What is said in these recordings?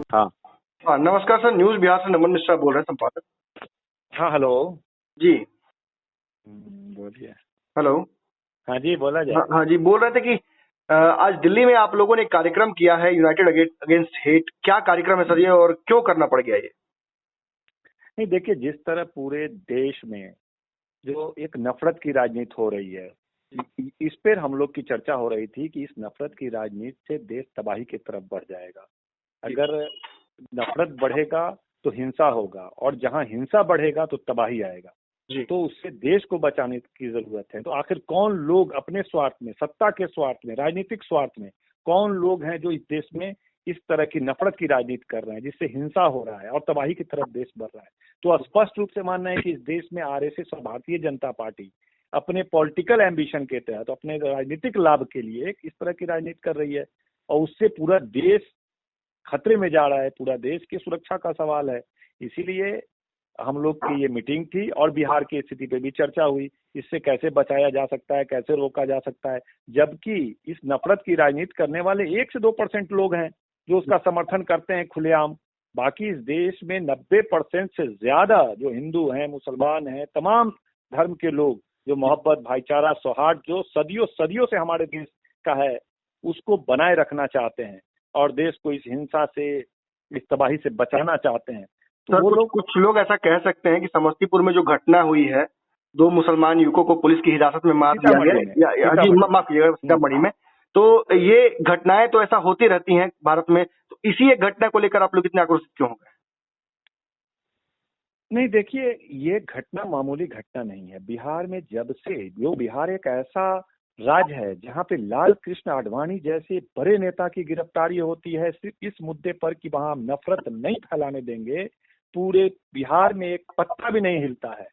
हाँ। हाँ, नमस्कार सर। न्यूज़ बिहार से नमन मिश्रा बोल रहे हैं, संपादक। हाँ, हेलो। जी। बोलिए। हेलो। हाँ जी, बोला जाए। हाँ हाँ जी, बोल रहे थे कि आज दिल्ली में आप लोगों ने एक कार्यक्रम किया है, यूनाइटेड अगेंस्ट हेट। क्या कार्यक्रम है सर ये, और क्यों करना पड़ गया ये? नहीं, देखिए, जिस तरह पूरे देश में जो एक नफरत की राजनीति हो रही है, इस पर हम लोग की चर्चा हो रही थी कि इस नफरत की राजनीति से देश तबाही की तरफ बढ़ जाएगा। अगर नफरत बढ़ेगा तो हिंसा होगा, और जहां हिंसा बढ़ेगा तो तबाही आएगा। जी। तो उससे देश को बचाने की जरूरत है। तो आखिर कौन लोग अपने स्वार्थ में, सत्ता के स्वार्थ में, राजनीतिक स्वार्थ में, कौन लोग हैं जो इस देश में इस तरह की नफरत की राजनीति कर रहे हैं, जिससे हिंसा हो रहा है और तबाही की तरफ देश बढ़ रहा है? तो स्पष्ट रूप से मानना है कि इस देश में आरएसएस और भारतीय जनता पार्टी अपने पॉलिटिकल एम्बिशन के तहत, अपने राजनीतिक लाभ के लिए इस तरह की राजनीति कर रही है, और उससे पूरा देश खतरे में जा रहा है। पूरा देश की सुरक्षा का सवाल है। इसीलिए हम लोग की ये मीटिंग थी, और बिहार की स्थिति पे भी चर्चा हुई। इससे कैसे बचाया जा सकता है, कैसे रोका जा सकता है, जबकि इस नफरत की राजनीति करने वाले 1 से 2% लोग हैं जो उसका समर्थन करते हैं खुलेआम। बाकी इस देश में 90% से ज्यादा जो हिंदू हैं, मुसलमान हैं, तमाम धर्म के लोग जो मोहब्बत, भाईचारा, सौहार्द जो सदियों सदियों से हमारे देश का है, उसको बनाए रखना चाहते हैं, और देश को इस हिंसा से, इस तबाही से बचाना चाहते हैं। तो सर, वो लोग कुछ लोग ऐसा कह सकते हैं कि समस्तीपुर में जो घटना हुई है, 2 मुसलमान युवकों को पुलिस की हिरासत में मार दिया गया, सीतामढ़ी में, जी माफ कीजिएगा, सीतामढ़ी में। तो ये घटनाएं तो ऐसा होती रहती हैं भारत में, तो इसी एक घटना को लेकर आप लोग इतने आक्रोशित क्यों हो गए? नहीं, देखिए, ये घटना मामूली घटना नहीं है। बिहार में जब से, जो बिहार एक ऐसा राज्य है जहाँ पे लाल कृष्ण आडवाणी जैसे बड़े नेता की गिरफ्तारी होती है सिर्फ इस मुद्दे पर कि वहां हम नफरत नहीं फैलाने देंगे, पूरे बिहार में एक पत्ता भी नहीं हिलता है।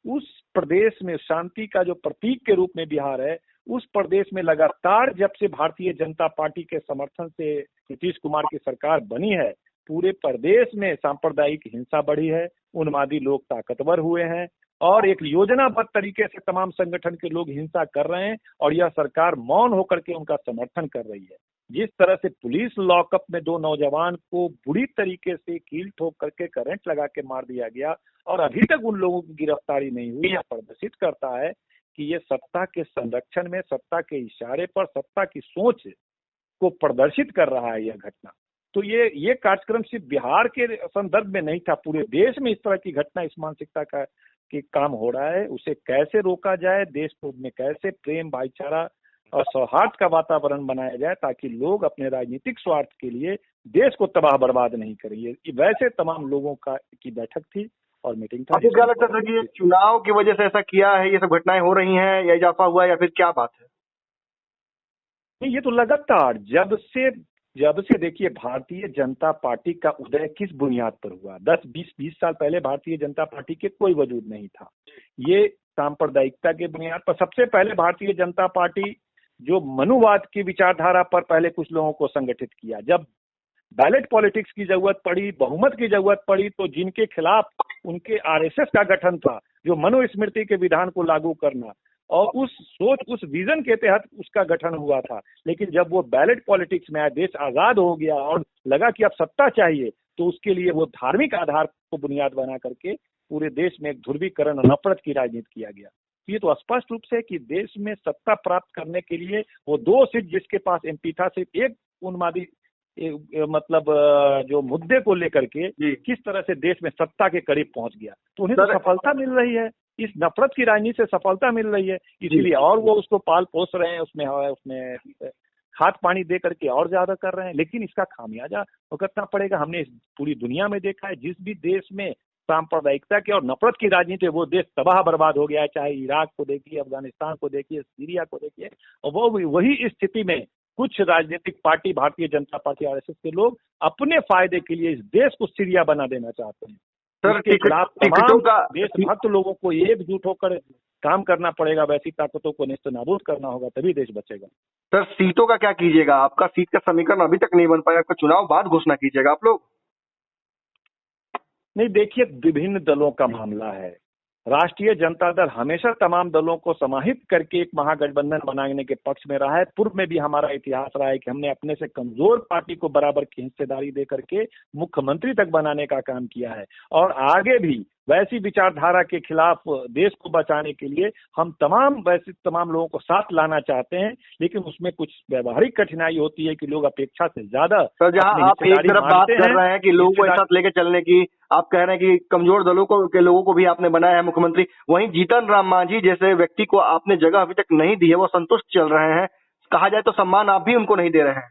उस प्रदेश में शांति का जो प्रतीक के रूप में बिहार है, उस प्रदेश में लगातार जब से भारतीय जनता पार्टी के समर्थन से नीतीश कुमार की सरकार बनी है, पूरे प्रदेश में सांप्रदायिक हिंसा बढ़ी है, उन्मादी लोग ताकतवर हुए हैं, और एक योजनाबद्ध तरीके से तमाम संगठन के लोग हिंसा कर रहे हैं, और यह सरकार मौन होकर के उनका समर्थन कर रही है। जिस तरह से पुलिस लॉकअप में 2 नौजवान को बुरी तरीके से कील ठोक करके करंट लगा के मार दिया गया, और अभी तक उन लोगों की गिरफ्तारी नहीं हुई, यह प्रदर्शित करता है कि ये सत्ता के संरक्षण में, सत्ता के इशारे पर, सत्ता की सोच को प्रदर्शित कर रहा है यह घटना। तो ये कार्यक्रम सिर्फ बिहार के संदर्भ में नहीं था, पूरे देश में इस तरह की घटना, इस मानसिकता का कि काम हो रहा है। उसे कैसे रोका जाए, देश को में कैसे प्रेम, भाईचारा और सौहार्द का वातावरण बनाया जाए, ताकि लोग अपने राजनीतिक स्वार्थ के लिए देश को तबाह बर्बाद नहीं करें। ये वैसे तमाम लोगों की बैठक थी और मीटिंग था। आपको क्या लगता है कि ये चुनाव की वजह से ऐसा किया है, ये सब घटनाएं हो रही हैं, या इजाफा हुआ है, या फिर क्या बात है? नहीं, ये तो लगातार जब से देखिए, भारतीय जनता पार्टी का उदय किस बुनियाद पर हुआ? 10-20 साल पहले भारतीय जनता पार्टी के कोई वजूद नहीं था। ये सांप्रदायिकता के बुनियाद पर सबसे पहले भारतीय जनता पार्टी जो मनुवाद की विचारधारा पर पहले कुछ लोगों को संगठित किया। जब बैलेट पॉलिटिक्स की जरूरत पड़ी, बहुमत की जरूरत पड़ी, तो जिनके खिलाफ उनके आरएसएस का गठन था, जो मनुस्मृति के विधान को लागू करना, और उस सोच, उस विजन के तहत उसका गठन हुआ था। लेकिन जब वो बैलेट पॉलिटिक्स में आया, देश आजाद हो गया और लगा कि अब सत्ता चाहिए, तो उसके लिए वो धार्मिक आधार को बुनियाद बना करके पूरे देश में एक ध्रुवीकरण और नफरत की राजनीति किया गया। ये तो स्पष्ट रूप से कि देश में सत्ता प्राप्त करने के लिए वो 2 सीट जिसके पास एमपी था, सिर्फ एक उन्मादी मतलब जो मुद्दे को लेकर के किस तरह से देश में सत्ता के करीब पहुंच गया, तो उन्हें तो सफलता मिल रही है, इस नफरत की राजनीति से सफलता मिल रही है। इसीलिए और वो उसको पाल पोस रहे हैं, उसमें खाद पानी दे करके और ज्यादा कर रहे हैं। लेकिन इसका खामियाजा भुगतना पड़ेगा। हमने पूरी दुनिया में देखा है, जिस भी देश में सांप्रदायिकता की और नफरत की राजनीति है, वो देश तबाह बर्बाद हो गया है। चाहे इराक को देखिए, अफगानिस्तान को देखिए, सीरिया को देखिए, और वो वही स्थिति में कुछ राजनीतिक party, Bharatiya Janata party, RSS के लोग अपने फायदे के लिए इस देश को सीरिया बना देना चाहते हैं। सर, इसके खिलाफ तमाम देशभक्त लोगों को एकजुट होकर काम करना पड़ेगा। वैसी ताकतों को नेस्तनाबूद करना होगा, तभी देश बचेगा। सर, सीटों का क्या कीजिएगा? आपका सीट का समीकरण अभी तक नहीं बन पाया, आपका चुनाव बाद घोषणा कीजिएगा आप लोग। नहीं, देखिए, विभिन्न दलों का मामला है। राष्ट्रीय जनता दल हमेशा तमाम दलों को समाहित करके एक महागठबंधन बनाने के पक्ष में रहा है। पूर्व में भी हमारा इतिहास रहा है कि हमने अपने से कमजोर पार्टी को बराबर की हिस्सेदारी दे करके मुख्यमंत्री तक बनाने का काम किया है, और आगे भी वैसी विचारधारा के खिलाफ देश को बचाने के लिए हम तमाम लोगों को साथ लाना चाहते हैं। लेकिन उसमें कुछ व्यवहारिक कठिनाई होती है कि लोग अपेक्षा से ज्यादा। तो जहां आप एक तरफ बात कर रहे हैं कि लोगों को एक साथ लेके चलने की, आप कह रहे हैं कि कमजोर दलों के लोगों को भी आपने बनाया है मुख्यमंत्री, वहीं जीतन राम मांझी जैसे व्यक्ति को आपने जगह अभी तक नहीं दी है, वो संतुष्ट चल रहे हैं, कहा जाए तो सम्मान आप भी उनको नहीं दे रहे हैं।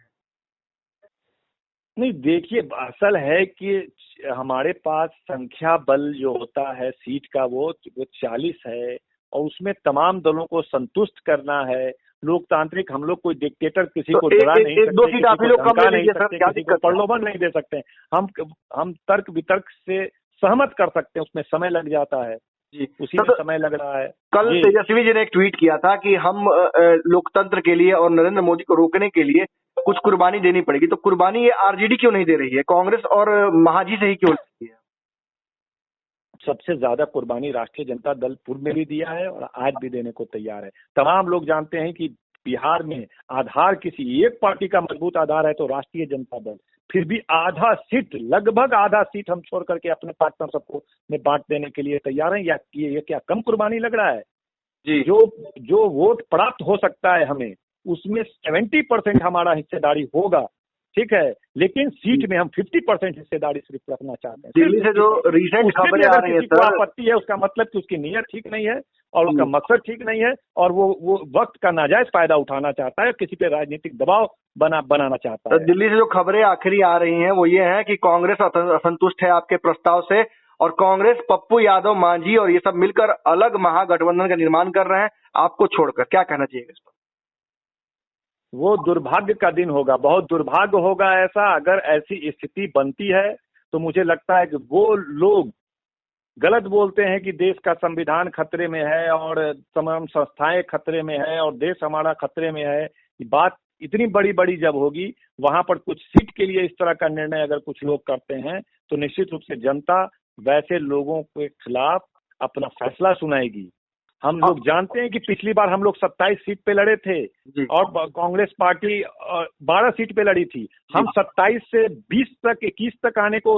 नहीं, देखिए, असल है कि हमारे पास संख्या बल जो होता है सीट का वो 40 है, और उसमें तमाम दलों को संतुष्ट करना है। लोकतांत्रिक हम लोग कोई डिक्टेटर किसी को डरा नहीं सकते, दो सीट आप लोग कम ले लीजिए सर, क्या किसी को प्रलोभन नहीं दे सकते। हम तर्क वितर्क से सहमत कर सकते हैं, उसमें समय लग जाता है जी, उसी में समय लग रहा है। कल तेजस्वी जी ने एक ट्वीट किया था कि हम लोकतंत्र के लिए और नरेंद्र मोदी को रोकने के लिए कुछ कुर्बानी देनी पड़ेगी, तो कुर्बानी ये आरजेडी क्यों नहीं दे रही है, कांग्रेस और महाजी से ही क्यों ले रही है? सबसे ज्यादा कुर्बानी राष्ट्रीय जनता दल पूर्व में भी दिया है और आज भी देने को तैयार है। तमाम लोग जानते हैं कि बिहार में आधार किसी एक पार्टी का मजबूत आधार है तो राष्ट्रीय जनता दल, फिर भी आधा सीट, लगभग आधा सीट हम छोड़ करके अपने पार्टनर सबको में बांट देने के लिए तैयार हैं। या ये क्या कम कुर्बानी लग रहा है जी? जो वोट प्राप्त हो सकता है हमें, उसमें 70% हमारा हिस्सेदारी होगा, ठीक है, लेकिन सीट में हम 50% हिस्सेदारी सिर्फ रखना चाहते हैं। दिल्ली से जो रिसेंट खबरें आ रही है सर, आपत्ति है, उसका मतलब कि उसकी नीयत ठीक नहीं है और उसका मकसद ठीक नहीं है, और वो वक्त का नाजायज फायदा उठाना चाहता है, किसी पे राजनीतिक दबाव बनाना चाहता है। दिल्ली से जो खबरें आखिरी आ रही हैं वो ये है कि कांग्रेस असंतुष्ट है आपके प्रस्ताव से, और कांग्रेस पप्पू यादव, मांझी और ये सब मिलकर अलग महागठबंधन का निर्माण कर रहे हैं आपको छोड़कर। क्या कहना चाहिए इस पर? वो दुर्भाग्य का दिन होगा, बहुत दुर्भाग्य होगा ऐसा। अगर ऐसी स्थिति बनती है तो मुझे लगता है कि वो लोग गलत बोलते हैं कि देश का संविधान खतरे में है और तमाम संस्थाएं खतरे में है और देश हमारा खतरे में है। बात इतनी बड़ी जब होगी, वहां पर कुछ सीट के लिए इस तरह का निर्णय अगर कुछ लोग करते हैं तो निश्चित रूप से जनता वैसे लोगों के खिलाफ अपना फैसला सुनाएगी। हम लोग जानते हैं कि पिछली बार हम लोग 27 सीट पे लड़े थे और कांग्रेस पार्टी 12 सीट पे लड़ी थी। हम 27 से 20 तक 21 तक आने को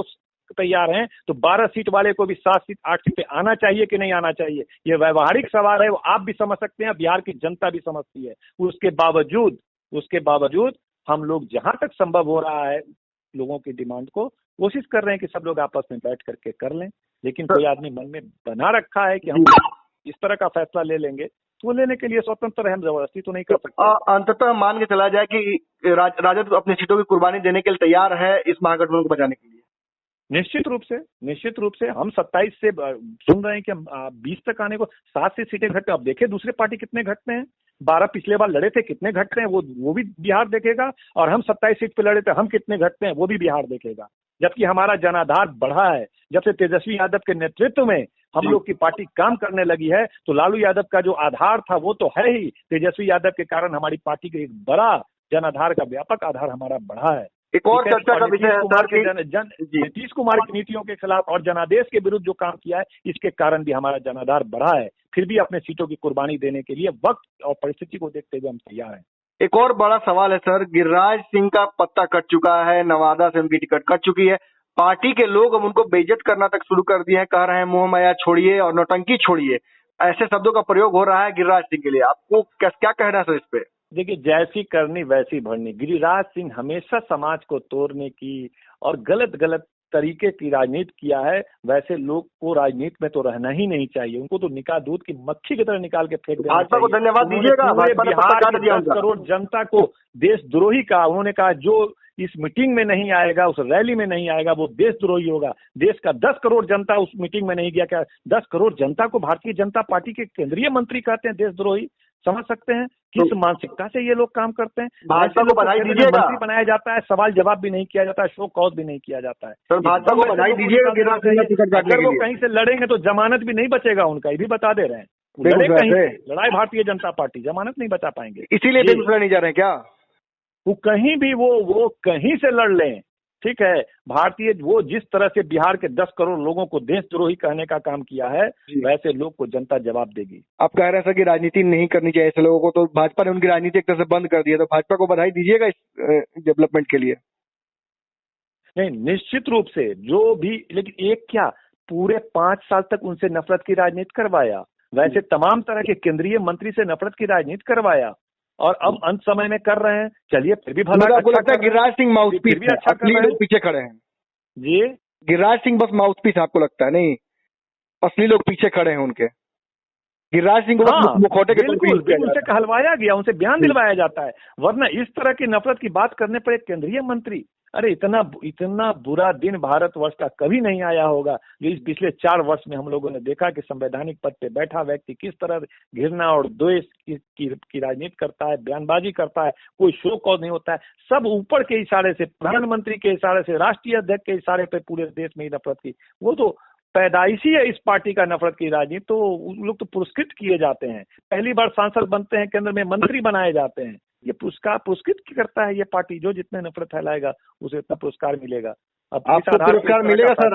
तैयार हैं, तो 12 सीट वाले को भी 7 सीट 8 सीट पे आना चाहिए कि नहीं आना चाहिए, ये व्यवहारिक सवाल है। वो आप भी समझ सकते हैं, बिहार की जनता भी समझती है। उसके बावजूद हम लोग जहां तक संभव हो रहा है लोगों की डिमांड को कोशिश कर रहे हैं कि सब लोग आपस में बैठ करके कर लें। लेकिन कोई आदमी मन में बना रखा है कि हम इस तरह का फैसला ले लेंगे, तो वो लेने के लिए स्वतंत्र है, हम जबरदस्ती तो नहीं कर सकते। अंततः मान के चला जाए कि राजद अपनी सीटों की कुर्बानी देने के लिए तैयार है इस महागठबंधन को बचाने के लिए। निश्चित रूप से हम 27 से सुन रहे हैं कि हम 20 तक आने को 7 से सीटें घटते हैं। अब देखिए दूसरे पार्टी कितने घटते हैं, 12 पिछले बार लड़े थे, कितने घटते हैं वो भी बिहार देखेगा, और हम 27 सीट पे लड़े थे, हम कितने घटते हैं वो भी बिहार देखेगा। जबकि हमारा जनाधार बढ़ा है, जब से तेजस्वी यादव के नेतृत्व में हम लोग की पार्टी काम करने लगी है, तो लालू यादव का जो आधार था वो तो है ही, तेजस्वी यादव के कारण हमारी पार्टी का एक बड़ा जनाधार का व्यापक आधार हमारा बढ़ा है। एक और चर्चा का विषय है नीतीश कुमार की नीतियों के खिलाफ और जनादेश के विरुद्ध जो काम किया है, इसके कारण भी हमारा जनाधार बढ़ा है। फिर भी अपने सीटों की कुर्बानी देने के लिए वक्त और परिस्थिति को देखते हुए हम तैयार हैं। एक और बड़ा सवाल है सर, गिरिराज सिंह का पत्ता कट चुका है, नवादा से उनकी टिकट कट चुकी है, पार्टी के लोग अब उनको बेइज्जत करना तक शुरू कर दिए हैं, कह रहे हैं मोह माया छोड़िए और नौटंकी छोड़िए, ऐसे शब्दों का प्रयोग हो रहा है गिरिराज सिंह के लिए। आपको क्या कहना है सर इस पे? देखिए, जैसी करनी वैसी भरनी। गिरिराज सिंह हमेशा समाज को तोड़ने की और गलत तरीके की राजनीति किया है। वैसे लोग को राजनीति में तो रहना ही नहीं चाहिए, उनको तो निकाह दूध की मक्खी की तरह निकाल के फेंक देना भाजपा को धन्यवाद दीजिएगा। बिहार की 10 करोड़ जनता को देशद्रोही कहा। उन्होंने कहा जो इस मीटिंग में नहीं आएगा, उस रैली में नहीं आएगा, वो देशद्रोही होगा। देश का 10 करोड़ जनता उस मीटिंग में नहीं गया। क्या 10 करोड़ जनता को भारतीय जनता पार्टी के केंद्रीय मंत्री कहते हैं देशद्रोही? समझ सकते हैं किस मानसिकता से ये लोग काम करते हैं। भाजपा को बधाई दीजिएगा। मंत्री बनाया जाता है, सवाल जवाब भी नहीं किया जाता है, शो कॉज भी नहीं किया जाता है। सर भाजपा को बधाई दीजिएगा। अगर वो कहीं से लड़ेंगे तो जमानत भी नहीं बचेगा उनका, ये भी बता दे रहे हैं। लड़े कहीं से, लड़ाई भारतीय जनता पार्टी, जमानत नहीं बचा पाएंगे। इसीलिए बेगूसराय नहीं जा रहे हैं क्या? वो कहीं भी वो कहीं से लड़ लें, ठीक है, भारतीय वो जिस तरह से बिहार के 10 करोड़ लोगों को देशद्रोही कहने का काम किया है, वैसे लोग को जनता जवाब देगी। आप कह रहे हैं सर कि राजनीति नहीं करनी चाहिए ऐसे लोगों को, तो भाजपा ने उनकी राजनीति एक तरह से बंद कर दी है, तो भाजपा को बधाई दीजिएगा इस डेवलपमेंट के लिए। नहीं, निश्चित रूप से जो भी, लेकिन एक क्या, पूरे 5 साल तक उनसे नफरत की राजनीति करवाया, वैसे तमाम तरह के केंद्रीय मंत्री से नफरत की राजनीति करवाया, और अब अंत समय में कर रहे हैं। चलिए फिर भी भला, आपको लगता है गिरिराज सिंह माउथपीस भी अच्छा कर रहे हैं, लोग पीछे खड़े हैं जी? गिरिराज सिंह बस माउथपीस आपको लगता है? नहीं, असली लोग पीछे खड़े हैं उनके। गिरिराज सिंह को मुखौटे के उनसे कहलवाया गया, उनसे बयान दिलवाया जाता है, वरना इस तरह की नफरत की बात करने पर एक केंद्रीय मंत्री, अरे इतना बुरा दिन भारतवर्ष का कभी नहीं आया होगा जो इस पिछले 4 वर्ष में हम लोगों ने देखा कि संवैधानिक पद पे बैठा व्यक्ति किस तरह घृणा और द्वेष की राजनीति करता है, बयानबाजी करता है, कोई शो कॉज नहीं होता है, सब ऊपर के इशारे से, प्रधानमंत्री के इशारे से, राष्ट्रीय अध्यक्ष के इशारे पे पूरे देश में ही नफरत की, वो तो पैदाइशी है इस पार्टी का नफरत की राजनीति, तो उन लोग तो पुरस्कृत किए जाते हैं, पहली बार सांसद बनते हैं, केंद्र में मंत्री बनाए जाते हैं, ये पुरस्कृत करता है ये पार्टी, जो जितने नफरत फैलाएगा उसे इतना पुरस्कार मिलेगा। अब आपको पुरस्कार मिलेगा सर?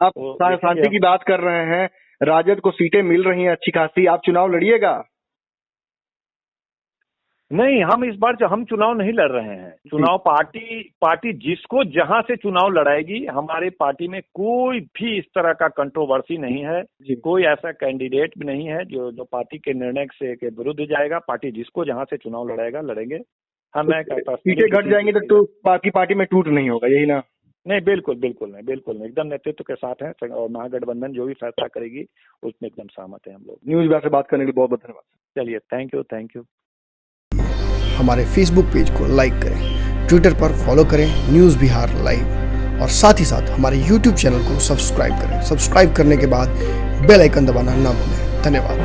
आप शांति की बात कर रहे हैं, राजद को सीटें मिल रही हैं अच्छी खासी, आप चुनाव लड़िएगा? नहीं, हम इस बार हम चुनाव नहीं लड़ रहे हैं। चुनाव पार्टी जिसको जहां से चुनाव लड़ाएगी, हमारी पार्टी में कोई भी इस तरह का कंट्रोवर्सी नहीं है, कोई ऐसा कैंडिडेट भी नहीं है जो पार्टी के निर्णय से के विरुद्ध जाएगा। पार्टी जिसको जहां से चुनाव लड़ाएगा लड़ेंगे। मैं कहता सीटें घट जाएंगी तो बाकी पार्टी में टूट नहीं होगा, यही ना? नहीं, बिल्कुल नहीं, एकदम नेतृत्व के साथ है, और महागठबंधन जो भी फैसला करेगी उसमें एकदम सहमत है हम लोग। न्यूज़ बिहार से बात करने के लिए बहुत बहुत धन्यवाद। चलिए, थैंक यू। हमारे फेसबुक पेज को लाइक करें, ट्विटर पर फॉलो करें न्यूज़ बिहार लाइव, और साथ ही साथ हमारे यूट्यूब चैनल को सब्सक्राइब करें। सब्सक्राइब करने के बाद बेल आइकन दबाना ना भूलें। धन्यवाद।